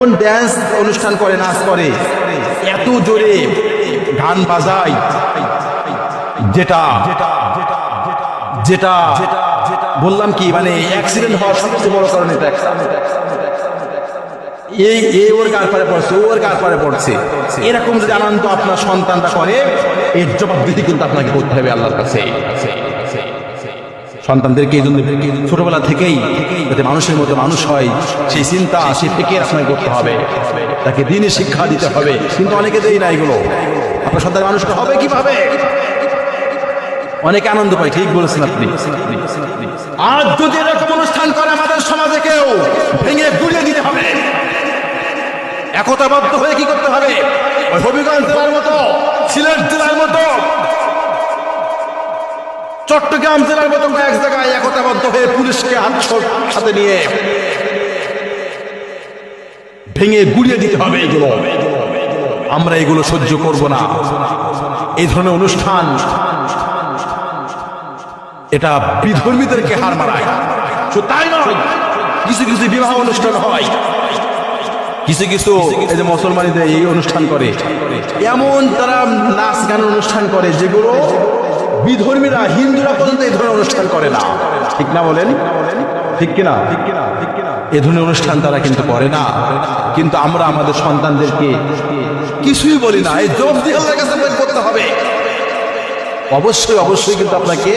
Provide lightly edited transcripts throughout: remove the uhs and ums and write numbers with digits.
Dance অনুষ্ঠান করে, নাচ করে, এত জোরে গান বাজায় যেটা যেটা বললাম কি, মানে অ্যাক্সিডেন্ট হওয়ার সবচেয়ে বড় কারণ এটা। এই ওর গার পারে পড়ছে, ওর গার পারে পড়ছে, এরকম যদি আনন্দ আপনার সন্তানরা করে, এর জবাবদিহি কিন্তু আপনাকে করতে হবে আল্লাহর কাছে। সন্তানদেরকে এই জন্য ছোটবেলা থেকেই যাতে মানুষের মতো মানুষ হয়, সেই চিন্তা, সেই ফিকির আপনাকে করতে হবে, তাকে দিনই শিক্ষা দিতে হবে। কিন্তু অনেকে দেই না এগুলো। আপনার সন্তান মানুষটা হবে কিভাবে? অনেকে আনন্দ পায়, ঠিক বলেছেন আপনি। আজ যদি এরকম অনুষ্ঠান করে আমাদের সমাজে, কেউ ভেঙে গুড়িয়ে দিতে হবে। একতাবদ্ধ হয়ে কি করতে হবে? ওই হবিগঞ্জ জেলার মতো, সিলেট জেলার মতো, চট্টগ্রাম জেলার মতো কয়েক জায়গায় একতাবদ্ধ হয়ে পুলিশকে হাতে নিয়ে ভেঙে গুড়িয়ে দিতে হবে এগুলো। আমরা এগুলো সহ্য করব না। এই ধরনের অনুষ্ঠান এটা বিধর্মীদেরকে হার মানায়। শুধু তাই নয়, কিছু কিছু বিবাহ অনুষ্ঠান হয়, কিছু কিছু এই যে মুসলমানদের এই অনুষ্ঠান করে, এমন তারা নাচ গান অনুষ্ঠান করে যেগুলো বিধর্মীরা, হিন্দুরা পর্যন্ত এই ধরনের অনুষ্ঠান করে না। ঠিক না বলেন? ঠিক কিনা? এই ধরনের অনুষ্ঠান তারা কিন্তু করে না। কিন্তু আমরা আমাদের সন্তানদেরকে কিছুই বলি না। এই জব দিয়ে আল্লাহর কাছে করতে হবে। অবশ্যই অবশ্যই কিন্তু আপনাকে,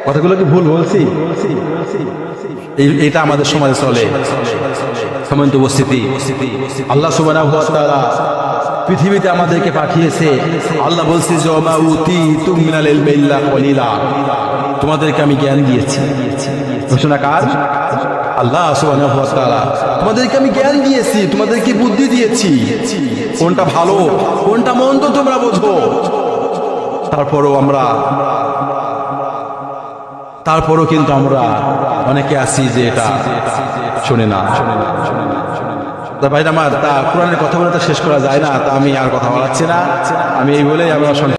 কথাগুলো কি ভুল বলছি? এটা আমাদের সমাজে চলে। সম্মানিত উপস্থিতি, আল্লাহ সুবহানাহু ওয়া তাআলা পৃথিবীতে আমাদেরকে পাঠিয়েছে। আল্লাহ বলছে যে ওমা উতীতুম মিনাল ইলমি ইল্লা কলিলা, তোমাদেরকে আমি জ্ঞান দিয়েছি। ঘোষণা কার? আল্লাহ সুবহানাহু ওয়া তাআলা। তোমাদেরকে আমি জ্ঞান দিয়েছি, তোমাদেরকে বুদ্ধি দিয়েছি, কোনটা ভালো কোনটা মন্দ তোমরা বোঝো। তারপরও কিন্তু আমরা অনেকে আছি যে এটা শুনে না। ভাই আমার, তা কোরআনের কথা বলে তো শেষ করা যায় না। তা আমি আর কথা বলাচ্ছি না। আমি এই বলেই আমরা